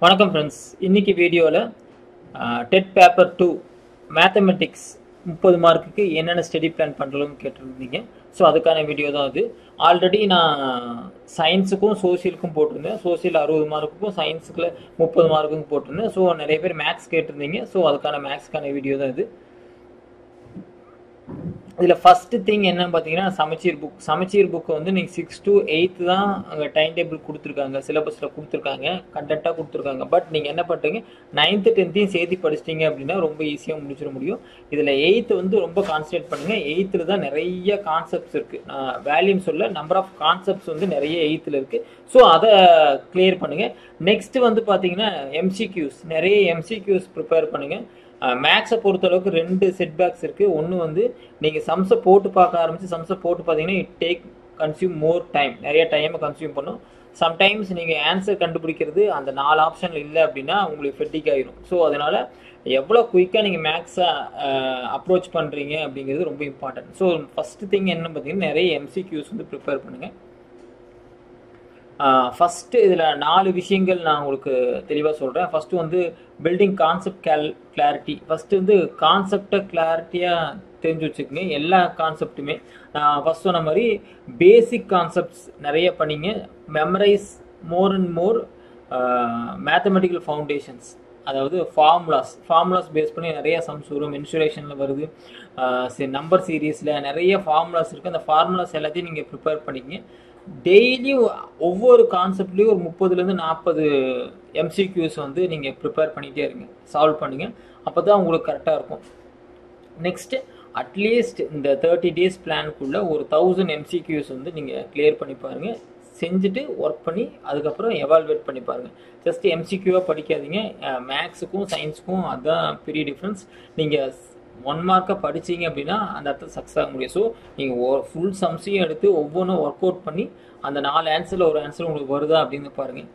வணக்கம் ஃப்ரெண்ட்ஸ். இன்னைக்கு வீடியோவில் டெட் பேப்பர் 2 மேத்தமெட்டிக்ஸ் 30 மார்க்குக்கு என்னென்ன ஸ்டடி பிளான் பண்ணுறதுன்னு கேட்டிருந்தீங்க. ஸோ அதுக்கான வீடியோ தான் அது. ஆல்ரெடி நான் சயின்ஸுக்கும் சோசியலுக்கும் போட்டிருந்தேன். சோசியல் 60 மார்க்குக்கும் சயின்ஸுக்குள்ள 30 மார்க்குக்கும் போட்டிருந்தேன். ஸோ நிறைய பேர் மேக்ஸ் கேட்டிருந்தீங்க. ஸோ அதுக்கான மேக்ஸ்க்கான வீடியோ தான் இது. இதில் ஃபஸ்ட்டு திங் என்னன்னு பார்த்தீங்கன்னா சமச்சீர் புக்கு வந்து நீங்கள் 6 to 8 தான் அங்கே டைம் டேபிள் கொடுத்துருக்காங்க, சிலபஸில் கொடுத்துருக்காங்க, கண்டென்ட்டாக கொடுத்துருக்காங்க. பட் நீங்கள் என்ன பண்ணுறீங்க, 9th 10th சேர்த்து படிச்சிட்டிங்க அப்படின்னா ரொம்ப ஈஸியாக முடிச்சிட முடியும். இதில் 8th வந்து ரொம்ப கான்சன்ட்ரேட் பண்ணுங்கள். 8th தான் நிறைய கான்செப்ட்ஸ் இருக்குது. நான் வேல்யூம் சொல்ல, நம்பர் ஆஃப் கான்செப்ட்ஸ் வந்து நிறைய 8th இருக்குது. ஸோ அதை கிளியர் பண்ணுங்கள். நெக்ஸ்ட்டு வந்து பார்த்தீங்கன்னா MCQs, நிறைய MCQs ப்ரிப்பேர் பண்ணுங்கள். மேக்ஸை பொறுத்தளவுக்கு 2 செட்பேக்ஸ் இருக்குது. ஒன்று வந்து நீங்கள் சம்ஸை போட்டு பார்க்க ஆரம்பித்து சம்ஸை போட்டு பார்த்தீங்கன்னா இட் கன்சியூம் மோர் டைம், நிறைய டைமை கன்சியூம் பண்ணும். சம்டைம்ஸ் நீங்கள் ஆன்சர் கண்டுபிடிக்கிறது அந்த 4 ஆப்ஷனில் இல்லை அப்படின்னா உங்களுக்கு ஃபெட்டிக் ஆகிரும். ஸோ அதனால் எவ்வளோ குயிக்காக நீங்கள் மேக்ஸை அப்ரோச் பண்ணுறீங்க அப்படிங்கிறது ரொம்ப இம்பார்ட்டன்ட். ஸோ ஃபஸ்ட்டு திங் என்ன பார்த்தீங்கன்னா நிறைய MCQs வந்து ப்ரிப்பேர் பண்ணுங்கள். ஃபஸ்ட்டு இதில் 4 விஷயங்கள் நான் உங்களுக்கு தெளிவாக சொல்கிறேன். ஃபஸ்ட்டு வந்து பில்டிங் கான்செப்ட் கிளாரிட்டி. ஃபஸ்ட்டு வந்து கான்செப்டை கிளாரிட்டியாக தெரிஞ்சு வச்சுக்கோங்க. எல்லா கான்செப்ட்டுமே நான் ஃபஸ்ட் சொன்ன மாதிரி பேசிக் கான்செப்ட்ஸ் நிறைய பண்ணிங்க. Memorise more and more mathematical foundations, அதாவது ஃபார்முலாஸ் பேஸ் பண்ணி நிறைய சம்ஸ் வரும். மென்சுரேஷனில் வருது, நம்பர் சீரீஸில் நிறைய ஃபார்முலாஸ் இருக்குது. அந்த ஃபார்முலாஸ் எல்லாத்தையும் நீங்கள் ப்ரிப்பேர் பண்ணிக்கங்க. டெய்லி ஒவ்வொரு கான்செப்ட்லேயும் ஒரு 30லேருந்து 40 MCQs வந்து நீங்கள் ப்ரிப்பேர் பண்ணிகிட்டே இருங்க, சால்வ் பண்ணுங்கள். அப்போ தான் உங்களுக்கு கரெக்டாக இருக்கும். நெக்ஸ்ட்டு அட்லீஸ்ட் இந்த 30 days பிளானுக்குள்ளே ஒரு 1000 MCQs வந்து நீங்கள் கிளியர் பண்ணி பாருங்கள். செஞ்சுட்டு ஒர்க் பண்ணி அதுக்கப்புறம் எவால்வேட் பண்ணி பாருங்கள். ஜஸ்ட் MCQவாக படிக்காதீங்க. மேக்ஸுக்கும் சயின்ஸுக்கும் அதுதான் பெரிய டிஃப்ரென்ஸ். நீங்கள் 1 மார்க்கை படிச்சிங்க அப்படின்னா அந்த இடத்துல சக்ஸஸ் ஆக முடியும். ஸோ நீங்கள் ஃபுல் சம்ஸையும் எடுத்து ஒவ்வொன்றும் ஒர்க் அவுட் பண்ணி அந்த 4 ஆன்சரில் ஒரு ஆன்சர் உங்களுக்கு வருதா அப்படின்னு பாருங்கள்.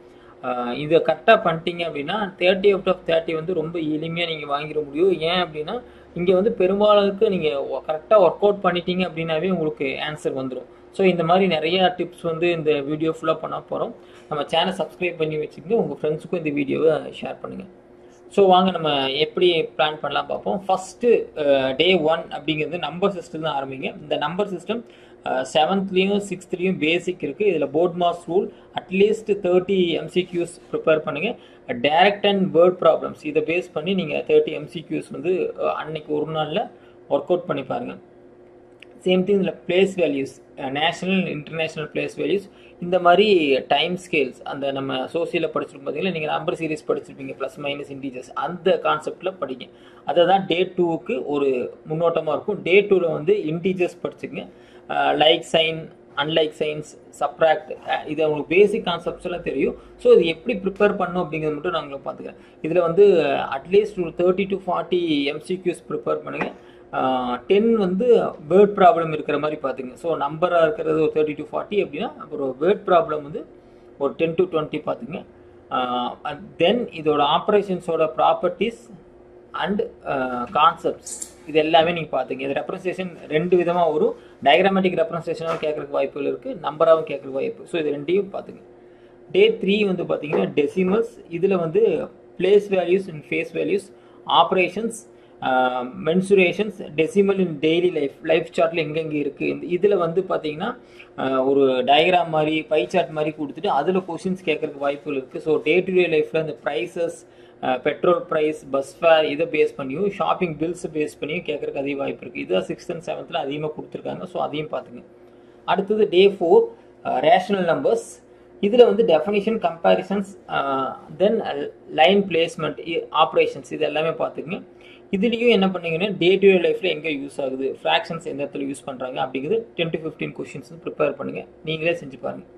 இதை கரெக்டாக பண்ணிட்டீங்க அப்படின்னா 30 out of 30 வந்து ரொம்ப எளிமையாக நீங்கள் வாங்கிட முடியும். ஏன் அப்படின்னா இங்கே வந்து பெரும்பாலுக்கு நீங்கள் கரெக்டாக ஒர்க் அவுட் பண்ணிட்டீங்க அப்படின்னாவே உங்களுக்கு ஆன்சர் வந்துடும். ஸோ இந்த மாதிரி நிறைய டிப்ஸ் வந்து இந்த வீடியோ ஃபுல்லாக பண்ண போகிறோம். நம்ம சேனல் சப்ஸ்கிரைப் பண்ணி வச்சுக்கிட்டு உங்கள் ஃப்ரெண்ட்ஸுக்கும் இந்த வீடியோவை ஷேர் பண்ணுங்கள். ஸோ வாங்க நம்ம எப்படி பிளான் பண்ணலாம் பார்ப்போம். ஃபஸ்ட்டு day 1 அப்படிங்கிறது நம்பர் சிஸ்டம் தான் ஆரம்பிங்க. இந்த நம்பர் சிஸ்டம் 7th-லையும் 6th-லையும் பேசிக் இருக்குது. இதில் board maths rule at least 30 MCQs prepare பண்ணுங்கள். டைரக்ட் அண்ட் வேர்ட் ப்ராப்ளம்ஸ் இதை பேஸ் பண்ணி நீங்கள் 30 MCQs வந்து அன்னைக்கு ஒரு நாளில் ஒர்க் அவுட் பண்ணி பாருங்கள். சேம் திங் இதில் place values, national international place values, இந்த மாதிரி டைம் ஸ்கேல்ஸ், அந்த நம்ம சோசியலில் படிச்சிருக்கோம் பார்த்தீங்கன்னா, நீங்கள் நம்பர் சீரீஸ் படிச்சிருப்பீங்க, ப்ளஸ் மைனஸ் இன்டீஜர்ஸ், அந்த கான்செப்டில் படிங்க. அதை தான் day 2க்கு ஒரு முன்னோட்டமாக இருக்கும். day 2ல் வந்து இன்டீஜர்ஸ் படிச்சுங்க. Like sign, unlike signs, subtract, இது உங்களுக்கு பேசிக் கான்செப்ட்ஸ் எல்லாம் தெரியும். ஸோ இது எப்படி ப்ரிப்பேர் பண்ணும் அப்படிங்கிறது மட்டும் நாங்கள் பார்த்துக்கிறேன். இதில் வந்து அட்லீஸ்ட் ஒரு 30 to 40 MCQs ப்ரிப்பேர் பண்ணுங்கள். 10 வந்து வேர்ட் ப்ராப்ளம் இருக்கிற மாதிரி பார்த்துங்க. ஸோ நம்பராக இருக்கிறது ஒரு 30 to 40 அப்படின்னா அப்புறம் வேர்ட் ப்ராப்ளம் வந்து ஒரு 10 to 20 பார்த்துங்க. தென் இதோட ஆப்ரேஷன்ஸோட ப்ராப்பர்ட்டிஸ் அண்ட் கான்செப்ட்ஸ் இது எல்லாமே நீங்கள் பார்த்துங்க. இது ரெப்ரசன்டேஷன் 2 விதமாக வரும். டயக்ராமேட்டிக் ரெப்ரசன்டேஷனாகவும் கேட்குறதுக்கு வாய்ப்புகள் இருக்குது, நம்பராகவும் கேட்குறதுக்கு வாய்ப்பு. ஸோ இது 2ஐயும் பார்த்துங்க. day 3 வந்து பார்த்தீங்கன்னா டெசிமல்ஸ். இதில் வந்து place values and face values, operations, mensurations, decimal in daily life சார்ட்டில் எங்கெங்கே இருக்குது. இதில் வந்து பார்த்தீங்கன்னா ஒரு டயக்ராம் மாதிரி பை சார்ட் மாதிரி கொடுத்துட்டு அதில் கொஷின்ஸ் கேட்குறதுக்கு வாய்ப்புகள் இருக்குது. ஸோ டே டு டே லைஃப்பில் இந்த prices, petrol price, bus fare இதை பேஸ் பண்ணியும் ஷாப்பிங் பில்ஸ் பேஸ் பண்ணியும் கேட்குறதுக்கு அதிக வாய்ப்பு இருக்குது. இதுதான் 6th and 7th அதிகமாக கொடுத்துருக்காங்க. ஸோ அதையும் பார்த்துங்க. அடுத்தது day 4 ரேஷனல் நம்பர்ஸ். இதில் வந்து டெஃபினிஷன், கம்பேரிசன்ஸ், தென் லைன் பிளேஸ்மெண்ட், ஆப்ரேஷன்ஸ் இது எல்லாமே பார்த்துக்குங்க. இதுலேயும் என்ன பண்ணீங்கன்னா டே டு டே லைஃப்பில் எங்கே யூஸ் ஆகுது, ஃப்ராக்ஷன்ஸ் எந்த இடத்துல யூஸ் பண்ணுறாங்க அப்படிங்கிறது 10 to 15 கொஷின்ஸ் ப்ரிப்பேர் பண்ணுங்கள். நீங்களே செஞ்சு பாருங்கள்.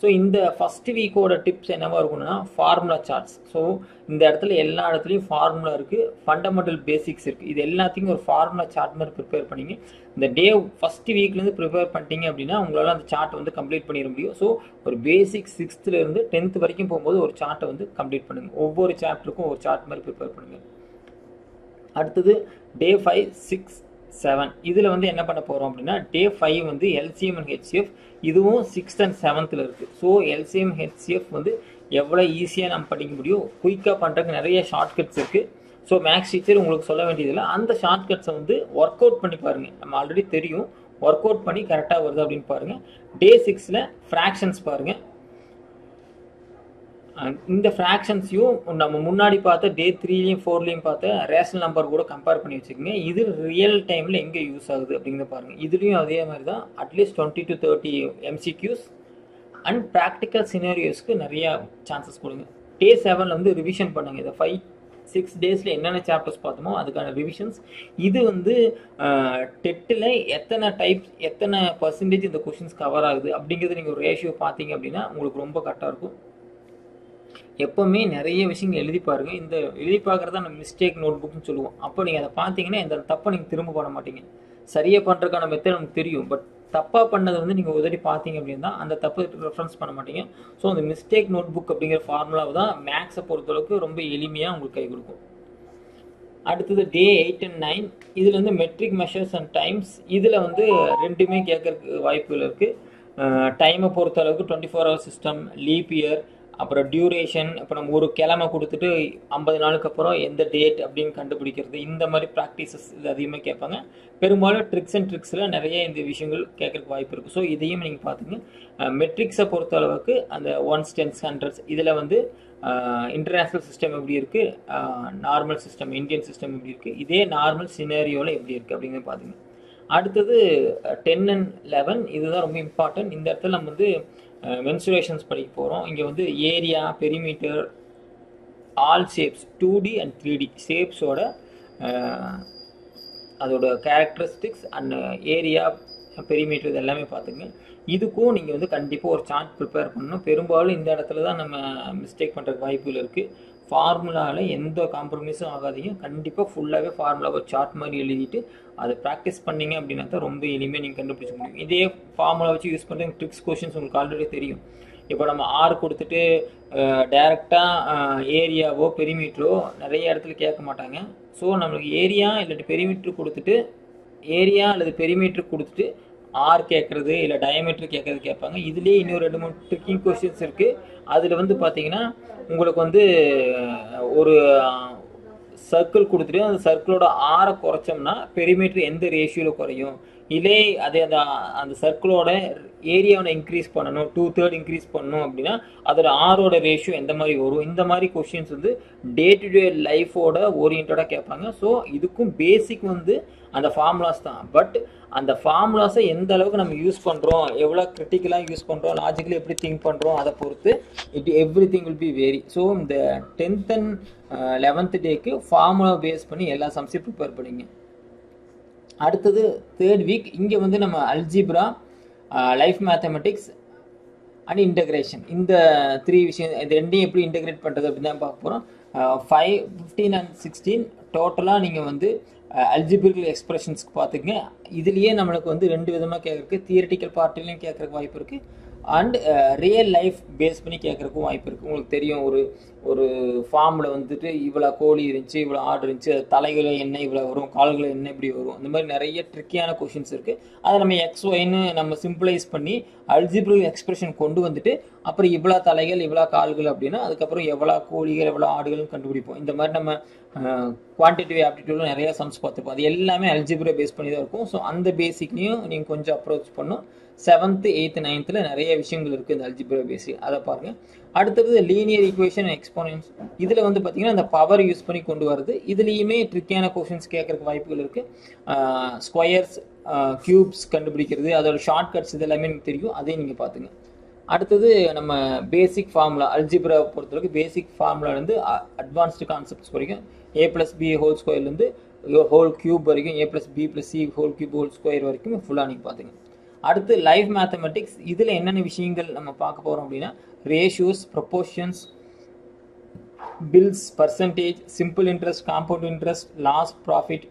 ஸோ இந்த ஃபஸ்ட் வீக்கோட டிப்ஸ் என்னவாக இருக்குன்னா ஃபார்முலா சார்ட்ஸ். ஸோ இந்த இடத்துல எல்லா இடத்துலையும் ஃபார்முலா இருக்குது, ஃபண்டமெண்டல் பேசிக்ஸ் இருக்குது. இது எல்லாத்தையும் ஒரு ஃபார்முலா சார்ட் மாதிரி ப்ரிப்பேர் பண்ணிங்க. இந்த ஃபஸ்ட் வீக்லேருந்து ப்ரிப்பேர் பண்ணிட்டீங்க அப்படின்னா உங்களால் அந்த சார்ட்டை வந்து கம்ப்ளீட் பண்ணிட முடியும். ஸோ ஒரு பேசிக் 6th-லேருந்து 10th வரைக்கும் போகும்போது ஒரு சார்ட்டை வந்து கம்ப்ளீட் பண்ணுங்கள். ஒவ்வொரு சாப்டருக்கும் ஒரு சார்ட் மாதிரி ப்ரிப்பேர் பண்ணுங்கள். அடுத்தது day 5, 6, 7 இதில் வந்து என்ன பண்ண போகிறோம் அப்படின்னா day 5 வந்து LCM and HCF இதுவும் 6th and 7th இருக்குது. ஸோ LCM HCF வந்து எவ்வளோ ஈஸியாக நம்ம படிக்க முடியும், குயிக்காக பண்ணுறதுக்கு நிறைய ஷார்ட்கட்ஸ் இருக்குது. ஸோ மேக்ஸ் டீச்சர் உங்களுக்கு சொல்ல வேண்டியதில்லை, அந்த ஷார்ட்கட்ஸை வந்து ஒர்க் அவுட் பண்ணி பாருங்கள். நம்ம ஆல்ரெடி தெரியும், ஒர்க் அவுட் பண்ணி கரெக்டாக வருது அப்படின்னு பாருங்கள். டே 6ல் ஃப்ராக்ஷன்ஸ் பாருங்கள். இந்த ஃப்ராக்ஷன்ஸையும் நம்ம முன்னாடி பார்த்த டே 3லையும் 4லையும் பார்த்த ரேஷனல் நம்பர் கூட கம்பேர் பண்ணி வச்சுக்கோங்க. இது ரியல் டைமில் எங்கே யூஸ் ஆகுது அப்படிங்கிறத பாருங்கள். இதுலேயும் அதே மாதிரி தான் at least 20 to 30 MCQs and practical சினாரியோஸ்க்கு நிறையா சான்சஸ் கொடுங்க. டே 7ல் வந்து ரிவிஷன் பண்ணுங்கள். இதை 5-6 டேஸில் என்னென்ன சாப்டர்ஸ் பார்த்தோமோ அதுக்கான ரிவிஷன்ஸ். இது வந்து டெட்டில் எத்தனை டைப்ஸ் எத்தனை பர்சன்டேஜ் இந்த கொஷின்ஸ் கவர் ஆகுது அப்படிங்கிறது நீங்கள் ஒரு ரேஷியோ பார்த்தீங்க அப்படின்னா உங்களுக்கு ரொம்ப கரெக்டாக இருக்கும். எப்போவுமே நிறைய விஷயங்கள் எழுதி பாருங்க. இந்த எழுதி பார்க்குறதா நம்ம மிஸ்டேக் நோட் புக்னு சொல்லுவோம். அப்போ நீங்கள் அதை பார்த்தீங்கன்னா இந்த தப்பை நீங்கள் திரும்ப பண்ண மாட்டீங்க. சரியாக பண்ணுறதுக்கான மெத்தட் நமக்கு தெரியும், பட் தப்பாக பண்ணது வந்து நீங்கள் உதவி பார்த்தீங்க அப்படின்னா அந்த தப்பு ரெஃபரன்ஸ் பண்ண மாட்டீங்க. ஸோ அந்த மிஸ்டேக் நோட் புக் அப்படிங்கிற ஃபார்முலாவை தான் மேக்ஸை பொறுத்தளவுக்கு ரொம்ப எளிமையாக உங்களுக்கு கை கொடுக்கும். அடுத்தது டே 8 and 9, இதில் வந்து மெட்ரிக் மெஷர்ஸ் அண்ட் டைம்ஸ். இதில் வந்து ரெண்டுமே கேட்கறதுக்கு வாய்ப்புகள் இருக்குது. டைமை பொறுத்தளவுக்கு 24 hour சிஸ்டம், லீப் இயர், அப்புறம் டியூரேஷன், அப்புறம் நம்ம ஒரு கிழமை கொடுத்துட்டு 50 நாளுக்கு அப்புறம் எந்த டேட் அப்படின்னு கண்டுபிடிக்கிறது, இந்த மாதிரி ப்ராக்டிசஸ் இது அதிகமாக கேட்பாங்க. பெரும்பாலும் ட்ரிக்ஸ் அண்ட் ட்ரிக்ஸில் நிறைய இந்த விஷயங்கள் கேட்கறதுக்கு வாய்ப்பு இருக்குது. ஸோ இதையும் நீங்கள் பார்த்துங்க. மெட்ரிக்ஸை பொறுத்த அளவுக்கு அந்த 1s, 10s, 100s இதில் வந்து இன்டர்நேஷ்னல் சிஸ்டம் எப்படி இருக்குது, நார்மல் சிஸ்டம் இந்தியன் சிஸ்டம் எப்படி இருக்குது, இதே நார்மல் சினாரியோவில் எப்படி இருக்குது அப்படிங்கிறத பார்த்துங்க. அடுத்தது 10 and 11, இதுதான் ரொம்ப இம்பார்ட்டன்ட். இந்த இடத்துல நம்ம வந்து மென்சுரேஷன்ஸ் படிக்க போகிறோம். இங்கே வந்து area, perimeter, all shapes, 2D and 3D ஷேப்ஸோட அதோட கேரக்டரிஸ்டிக்ஸ் அண்ட் ஏரியா, பெரிமீட்டர் இது எல்லாமே பார்த்துங்க. இதுக்கும் நீங்கள் வந்து கண்டிப்பாக ஒரு சார்ட் ப்ரிப்பேர் பண்ணணும். பெரும்பாலும் இந்த இடத்துல தான் நம்ம மிஸ்டேக் பண்ணுறதுக்கு வாய்ப்புகள் இருக்குது. ஃபார்முலாவில் எந்த காம்ப்ரமைஸும் ஆகாதீங்க. கண்டிப்பாக ஃபுல்லாகவே ஃபார்முலாவை சார்ட் மாதிரி எழுதிட்டு அதை ப்ராக்டிஸ் பண்ணிங்க அப்படின்னா தான் ரொம்ப எளிமையாக நீங்கள் கண்டுபிடிச்ச முடியும். இதே ஃபார்முலா வச்சு யூஸ் பண்ணுற ட்ரிக்ஸ் கொஷின்ஸ் உங்களுக்கு ஆல்ரெடி தெரியும். இப்போ நம்ம R கொடுத்துட்டு டைரெக்டாக ஏரியாவோ பெரிமீட்டரோ நிறைய இடத்துல கேட்க மாட்டாங்க. ஸோ நம்மளுக்கு ஏரியா இல்லாட்டி பெரிமீட்டர் கொடுத்துட்டு ஏரியா அல்லது பெரிமீட்டர் கொடுத்துட்டு R கேட்குறது இல்லை டயமீட்டர் கேட்குறது கேட்பாங்க. இதுலேயே இன்னும் 2-3 ட்ரிக்கிங் கொஷின்ஸ் இருக்குது. அதில் வந்து பார்த்தீங்கன்னா உங்களுக்கு வந்து ஒரு சர்க்கிள் கொடுத்துட்டு அந்த சர்க்கிளோட ஆரை குறைச்சோம்னா பெரிமீட்டர் எந்த ரேஷியோவில் குறையும், இல்லை அதே அந்த சர்க்கிளோட ஏரியாவை இன்க்ரீஸ் பண்ணணும், 2/3 இன்க்ரீஸ் பண்ணணும் அப்படின்னா அதோட ஆரோட ரேஷியோ எந்த மாதிரி வரும். இந்த மாதிரி கொஷின்ஸ் வந்து டே டு டே லைஃபோட ஓரியன்டாக கேட்பாங்க. ஸோ இதுக்கும் பேசிக் வந்து அந்த ஃபார்முலாஸ் தான். பட் அந்த ஃபார்முலாஸை எந்த அளவுக்கு நம்ம யூஸ் பண்ணுறோம், எவ்வளோ கிரிட்டிக்கலாக யூஸ் பண்ணுறோம், லாஜிக்கலி எப்படி திங்க் பண்ணுறோம், அதை பொறுத்து everything will be vary. So இந்த 10th and 11th take formula base பண்ணி எல்லா சம்ஸையும் ப்ரிப்பேர் பண்ணிங்க. அடுத்தது 3rd வீக். இங்கே வந்து நம்ம algebra, life mathematics and integration, இந்த 3 விஷயம் இது ரெண்டையும் எப்படி இன்டகிரேட் பண்ணுறது அப்படின்னு தான் பார்க்க போகிறோம். 5, 15 and 16 டோட்டலாக நீங்கள் வந்து அல்ஜிபிரிக்கல் எக்ஸ்பிரஷன்ஸ்க்கு பார்த்துக்குங்க. இதுலேயே நம்மளுக்கு வந்து 2 விதமாக கேட்குறக்கு, தியரிட்டிக்கல் பார்ட்டிலையும் கேட்குறக்கு வாய்ப்பு இருக்குது அண்ட் ரியல் லைஃப் பேஸ் பண்ணி கேட்குறக்கும் வாய்ப்பு இருக்குது. உங்களுக்கு தெரியும், ஒரு ஃபார்மில் வந்துட்டு இவ்வளோ கோழி இருந்துச்சு, இவ்வளோ ஆடு இருந்துச்சு, தலைகளை என்ன இவ்வளோ வரும், கால்களை என்ன இப்படி வரும், இந்த மாதிரி நிறைய ட்ரிக்கியான கொஷின்ஸ் இருக்குது. அதை நம்ம XYன்னு நம்ம சிம்பிளைஸ் பண்ணி அல்ஜிபிரிக்கல் எக்ஸ்பிரஷன் கொண்டு வந்துட்டு அப்புறம் இவ்வளோ தலைகள் இவ்வளோ கால்கள் அப்படின்னா அதுக்கப்புறம் எவ்வளோ கோழிகள் எவ்வளோ ஆடுகள்னு கண்டுபிடிப்போம். இந்த மாதிரி நம்ம குவான்டிட்டிவ் ஆப்டிடியூடில் நிறைய சம்ஸ் பார்த்துப்போம். அது எல்லாமே அல்ஜிப்ரா பேஸ் பண்ணி தான் இருக்கும். ஸோ அந்த பேசிக்லையும் நீங்கள் கொஞ்சம் அப்ரோச் பண்ணும். 7th, 8th, 9th நிறைய விஷயங்கள் இருக்குது இந்த அல்ஜிப்ரா பேசிக், அதை பாருங்கள். அடுத்தது லீனியர் ஈக்குவேஷன், எக்ஸ்போனன்ஸ். இதில் வந்து பார்த்திங்கன்னா அந்த பவர் யூஸ் பண்ணி கொண்டு வருது. இதுலேயுமே ட்ரிக்கியான கொஷின்ஸ் கேட்குறதுக்கு வாய்ப்புகள் இருக்குது. ஸ்கொயர்ஸ், க்யூப்ஸ் கண்டுபிடிக்கிறது, அதோட ஷார்ட்கட்ஸ் இது எல்லாமே எனக்கு தெரியும், அதையும் நீங்கள் பார்த்துங்க. அடுத்தது நம்ம பேசிக் ஃபார்முலா, அல்ஜிப்ரா பொறுத்தவரைக்கும் பேசிக் ஃபார்முலாலேருந்து அட்வான்ஸ்டு கான்செப்ட்ஸ் வரைக்கும் A+B ஹோல் ஸ்கொயர்லேருந்து ஹோல் க்யூப் வரைக்கும் A+B+C whole cube whole square வரைக்கும் ஃபுல்லாக நீங்கள் பார்த்துங்க. அடுத்து லைஃப் மேத்தமெட்டிக்ஸ். இதில் என்னென்ன விஷயங்கள் நம்ம பார்க்க போகிறோம் அப்படின்னா ratios, proportions, bills, percentage, simple interest, compound interest, loss, profit,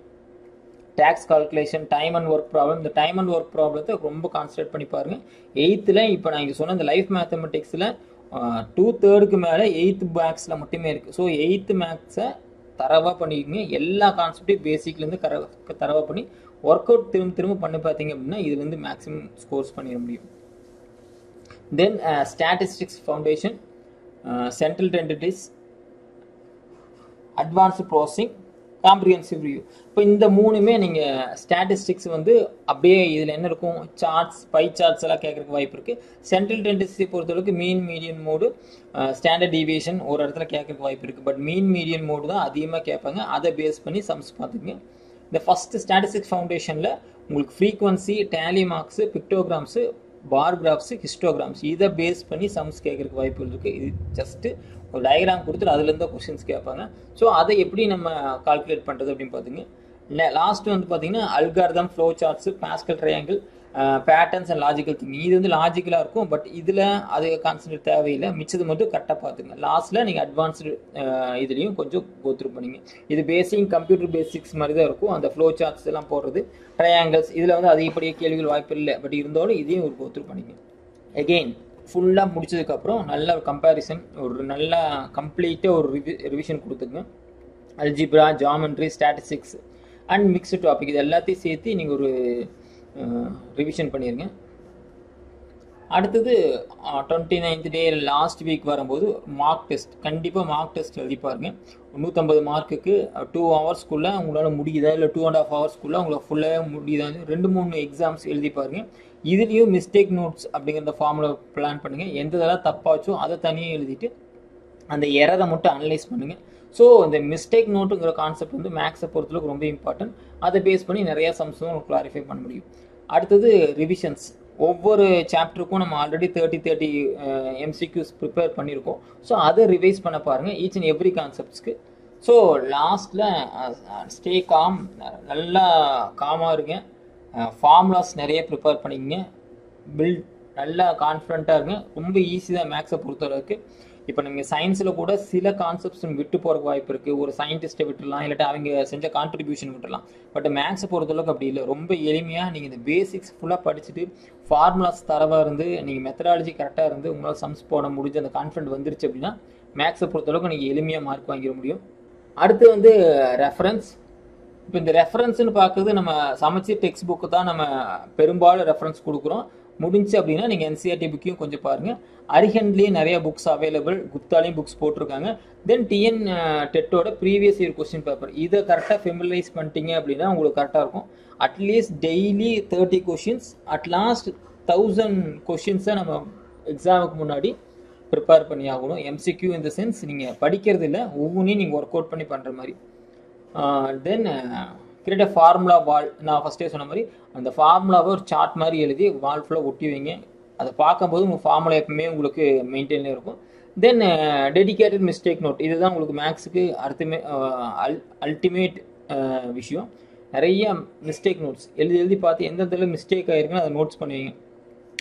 tax calculation, time and work problem. இந்த டைம் அண்ட் ஒர்க் ப்ராப்ளத்தை ரொம்ப கான்சன்ட்ரேட் பண்ணி பாருங்கள். 8th இப்போ நான் இங்கே சொன்ன இந்த லைஃப் மேத்தமெட்டிக்ஸில் 2/3 மேலே 8th மேக்ஸில் மட்டுமே இருக்குது. ஸோ 8th மேக்ஸை தரவாக பண்ணிக்கோங்க. எல்லா கான்செப்டையும் பேசிக்லேருந்து தரவாக பண்ணி ஒர்க் அவுட் திரும்ப பண்ணி பார்த்தீங்க அப்படின்னா இது வந்து மேக்ஸிமம் ஸ்கோர்ஸ் பண்ணிட முடியும். Then statistics foundation, central tendencies, advanced processing, comprehensive review. இப்போ இந்த மூணுமே நீங்கள் ஸ்டாட்டிஸ்டிக்ஸ் வந்து அப்படியே இதில் என்ன இருக்கும், சார்ட்ஸ், பை சார்ட்ஸ் எல்லாம் கேட்குறதுக்கு வாய்ப்பு இருக்குது. சென்ட்ரல் டென்டிஸ்டி பொறுத்தளவுக்கு mean median mode, standard deviation ஒரு இடத்துல கேட்குறதுக்கு வாய்ப்பு இருக்குது. பட் மீன் மீடியன் மோடு தான் அதிகமாக கேட்பாங்க. அதை பேஸ் பண்ணி சம்ஸ் பார்த்துக்குங்க. இந்த ஃபஸ்ட்டு ஸ்டாட்டிஸ்டிக்ஸ் ஃபவுண்டேஷனில் உங்களுக்கு ஃப்ரீக்வன்சி, டேலி மார்க்ஸு, பிக்டோகிராம்ஸு, பார் கிராஃப்ஸு, ஹிஸ்டோகிராம்ஸ் இதை பேஸ் பண்ணி சம்ஸ் கேட்குறதுக்கு வாய்ப்புகள் இருக்குது. இது ஜஸ்ட்டு ஒரு டயக்ராம் கொடுத்துட்டு அதுலேருந்து கொஸ்டின்ஸ் கேட்பாங்க. ஸோ அதை எப்படி நம்ம கால்குலேட் பண்ணுறது அப்படின்னு பார்த்துங்க. லாஸ்ட்டு வந்து பார்த்தீங்கன்னா algorithm, flow shorts, pascal triangle, patterns and logical thinking. இது வந்து லாஜிக்கலாக இருக்கும். பட் இதில் அது கான்சன்ட்ரேட் தேவையில்லை. மிச்சது மட்டும் கரெக்டாக பார்த்துங்க. லாஸ்ட்டில் நீங்கள் அட்வான்ஸ்டு இதுலேயும் கொஞ்சம் கோத்ரூ பண்ணிங்க. இது பேசிக் கம்ப்யூட்டர் பேசிக்ஸ் மாதிரி தான் இருக்கும். அந்த ஃப்ளோ சார்ட்ஸ் எல்லாம் போடுறது, ட்ரையாங்கிள்ஸ் இதில் வந்து அதிகப்படியே கேள்விகள் வாய்ப்பு இல்லை. பட் இருந்தாலும் இதையும் ஒரு கோத்ரூ பண்ணிங்க. எகெயின் ஃபுல்லாக முடிச்சதுக்கப்புறம் நல்ல ஒரு கம்பேரிசன், ஒரு நல்ல கம்ப்ளீட்டாக ஒரு ரிவிஷன் கொடுத்துங்க. Algebra, geometry, statistics and mixed topic இது எல்லாத்தையும் சேர்த்து நீங்கள் ஒரு ரிவிஷன் பண்ணிடுங்க. அடுத்தது 29th டே லாஸ்ட் வீக் வரும்போது மார்க் டெஸ்ட், கண்டிப்பாக மார்க் டெஸ்ட் எழுதி பாருங்க. 150 மார்க்குக்கு 2 ஹவர்ஸ்க்குள்ளே உங்களால் முடியுதா, இல்லை 2.5 ஹவர்ஸ்க்குள்ளே உங்களுக்கு ஃபுல்லாக முடியுதா, 2-3 எக்ஸாம்ஸ் எழுதி பாருங்க. இதுலேயும் மிஸ்டேக் நோட்ஸ் அப்படிங்கிற ஃபார்முலா பிளான் பண்ணுங்கள். எந்த இதெல்லாம் தப்பாச்சோ அதை தனியாக எழுதிட்டு அந்த எரரை மட்டும் அனலைஸ் பண்ணுங்கள். ஸோ இந்த மிஸ்டேக் நோட்டுங்கிற கான்செப்ட் வந்து மேக்ஸை பொறுத்தளவுக்கு ரொம்ப இம்பார்ட்டன்ட். அதை பேஸ் பண்ணி நிறையா சம்ஸும் உங்களுக்கு கிளாரிஃபை பண்ண முடியும். அடுத்தது ரிவிஷன்ஸ். ஒவ்வொரு சாப்டருக்கும் நம்ம ஆல்ரெடி 30 MCQs ப்ரிப்பேர் பண்ணியிருக்கோம். ஸோ அதை ரிவைஸ் பண்ண பாருங்கள் ஈச் அண்ட் எவ்ரி கான்செப்ட்ஸ்க்கு. ஸோ லாஸ்ட்டில் ஸ்டே காம், நல்லா காமாக இருங்க. ஃபார்முலாஸ் நிறைய ப்ரிப்பேர் பண்ணிக்கங்க. பில்ட் நல்லா கான்ஃபிடண்ட்டாக இருங்க. ரொம்ப ஈஸி தான் மேக்ஸை பொறுத்தளவுக்கு. இப்போ நீங்கள் சயின்ஸில் கூட சில கான்செப்ட்ஸ் விட்டு போகிறக்கு வாய்ப்பு இருக்குது. ஒரு சயின்டிஸ்ட்டை விட்டுடலாம், இல்லாட்டி அவங்க செஞ்ச கான்ட்ரிபியூஷன் விட்டுடலாம். பட் மேக்ஸை பொறுத்தளவுக்கு அப்படி இல்லை. ரொம்ப எளிமையாக நீங்கள் இந்த பேசிக்ஸ் ஃபுல்லாக படிச்சுட்டு ஃபார்முலாஸ் தரவாக இருந்து நீங்கள் மெத்தடாலஜி கரெக்டாக இருந்து உங்களால் சம்ஸ் போட முடிஞ்சு அந்த கான்ஃபிடென்ட் வந்துருச்சு அப்படின்னா மேக்ஸை பொறுத்தளவுக்கு நீங்கள் எளிமையாக மார்க் வாங்கிட முடியும். அடுத்து வந்து ரெஃபரன்ஸ். இப்போ இந்த ரெஃபரன்ஸ்னு பார்க்குறது நம்ம சமச்சீர் டெக்ஸ்ட் புக்கு தான் நம்ம பெரும்பாலும் ரெஃபரன்ஸ் கொடுக்குறோம். முடிஞ்சு அப்படின்னா நீங்கள் என்சிஆர்டி புக்கையும் கொஞ்சம் பாருங்கள். அரிஹண்ட்லேயே நிறைய புக்ஸ் அவைலபிள், குப்தாலையும் புக்ஸ் போட்டிருக்காங்க. தென் டிஎன் டெட்டோட ப்ரீவியஸ் இயர் கொஸ்டின் பேப்பர் இதை கரெக்டாக ஃபெமிலைஸ் பண்ணிட்டீங்க அப்படின்னா உங்களுக்கு கரெக்டாக இருக்கும். அட்லீஸ்ட் டெய்லி 30 கொஷின்ஸ், அட்லாஸ்ட் 1000 கொஷின்ஸை நம்ம எக்ஸாமுக்கு முன்னாடி ப்ரிப்பேர் பண்ணி ஆகணும். எம்சிக்யூ இந்த சென்ஸ் நீங்கள் படிக்கிறது இல்லை, ஒவ்வொன்றையும் நீங்கள் ஒர்க் அவுட் பண்ணி பண்ணுற மாதிரி. தென் கிரியேட் அ ஃபார்முலா வால். நான் ஃபஸ்ட்டே சொன்ன மாதிரி அந்த ஃபார்முலாவை ஒரு சார்ட் மாதிரி எழுதி வால் ஃபுல்லாக ஒட்டி வைங்க. அதை பார்க்கும்போது உங்கள் ஃபார்முலா எப்பவுமே உங்களுக்கு மெயின்டைன்லேயே இருக்கும். தென் டெடிகேட்டட் மிஸ்டேக் நோட். இதுதான் உங்களுக்கு மேக்ஸுக்கு அல்டிமேட் விஷயம். நிறைய மிஸ்டேக் நோட்ஸ் எழுதி பார்த்து எந்தெந்த மிஸ்டேக் ஆகிருக்குன்னு அதை நோட்ஸ் பண்ணுவீங்க.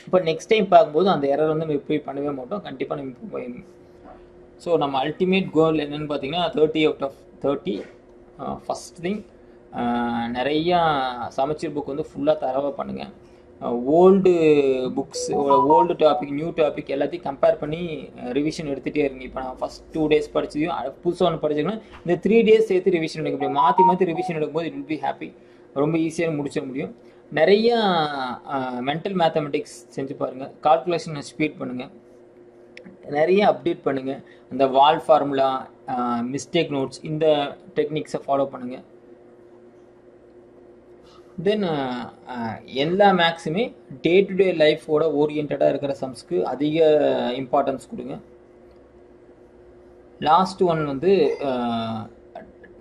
இப்போ நெக்ஸ்ட் டைம் பார்க்கும்போது அந்த எரர் வந்து நம்ம இம்ப்ரூவ் பண்ணவே மாட்டோம். கண்டிப்பாக நம்ம இம்ப்ரூவ் பண்ணிடுங்க. ஸோ நம்ம அல்டிமேட் கோல் என்னென்னு பார்த்தீங்கன்னா 30 out of 30. ஃபஸ்ட் திங், நிறையா சமச்சீர் புக் வந்து ஃபுல்லாக தரவாக பண்ணுங்கள். Old books, old topic, new topic எல்லாத்தையும் கம்பேர் பண்ணி ரிவிஷன் எடுத்துகிட்டே இருங்க. இப்போ நான் ஃபஸ்ட் 2 days படிச்சதையும் புதுசாக ஒன்று படிச்சிங்கன்னா இந்த 3 days சேர்த்து ரிவிஷன் எடுக்க முடியும். மாற்றி ரிவிஷன் எடுக்கும்போது இட் வில் பி ஹாப்பி. ரொம்ப ஈஸியாக முடிச்சிட முடியும். நிறையா மென்டல் மேத்தமெட்டிக்ஸ் செஞ்சு பாருங்கள். கால்குலேஷனை ஸ்பீட் பண்ணுங்கள். நிறைய அப்டேட் பண்ணுங்கள். அந்த வால் ஃபார்முலா, மிஸ்டேக் நோட்ஸ் இந்த டெக்னிக்ஸை ஃபாலோ பண்ணுங்கள். தென் எல்லா மேக்ஸுமே டே டு டே லைஃபோட ஓரியன்டாக இருக்கிற சம்ஸ்க்கு அதிக இம்பார்ட்டன்ஸ் கொடுங்க. லாஸ்ட் ஒன் வந்து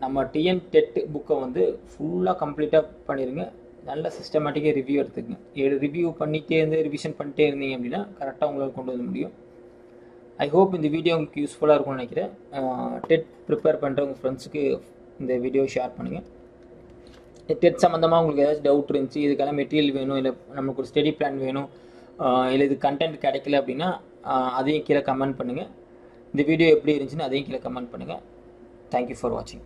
நம்ம டிஎன் டெட் புக்கை வந்து ஃபுல்லாக கம்ப்ளீட்டாக பண்ணிடுங்க. நல்ல சிஸ்டமேட்டிக்காக ரிவ்யூ எடுத்துக்கங்க. ரிவ்யூ பண்ணிகிட்டே இருந்து ரிவிஷன் பண்ணிட்டே இருந்தீங்க அப்படின்னா கரெக்டாக உங்களால் கொண்டு வர முடியும். ஐ ஹோப் இந்த வீடியோ உங்களுக்கு யூஸ்ஃபுல்லாக இருக்கும்னு நினைக்கிறேன். டெட் ப்ரிப்பேர் பண்ணுற உங்கள் ஃப்ரெண்ட்ஸுக்கு இந்த வீடியோ ஷேர் பண்ணுங்கள். டெட் சம்மந்தமாக உங்களுக்கு ஏதாச்சும் டவுட் இருந்துச்சு, இதுக்கெல்லாம் மெட்டீரியல் வேணும், இல்லை நமக்கு ஒரு ஸ்டடி பிளான் வேணும், இல்லை இது கண்டென்ட் கிடைக்கல அப்படின்னா அதையும் கீழே கமெண்ட் பண்ணுங்கள். இந்த வீடியோ எப்படி இருந்துச்சுன்னு அதையும் கீழே கமெண்ட் பண்ணுங்கள். தேங்க்யூ ஃபார் வாட்சிங்.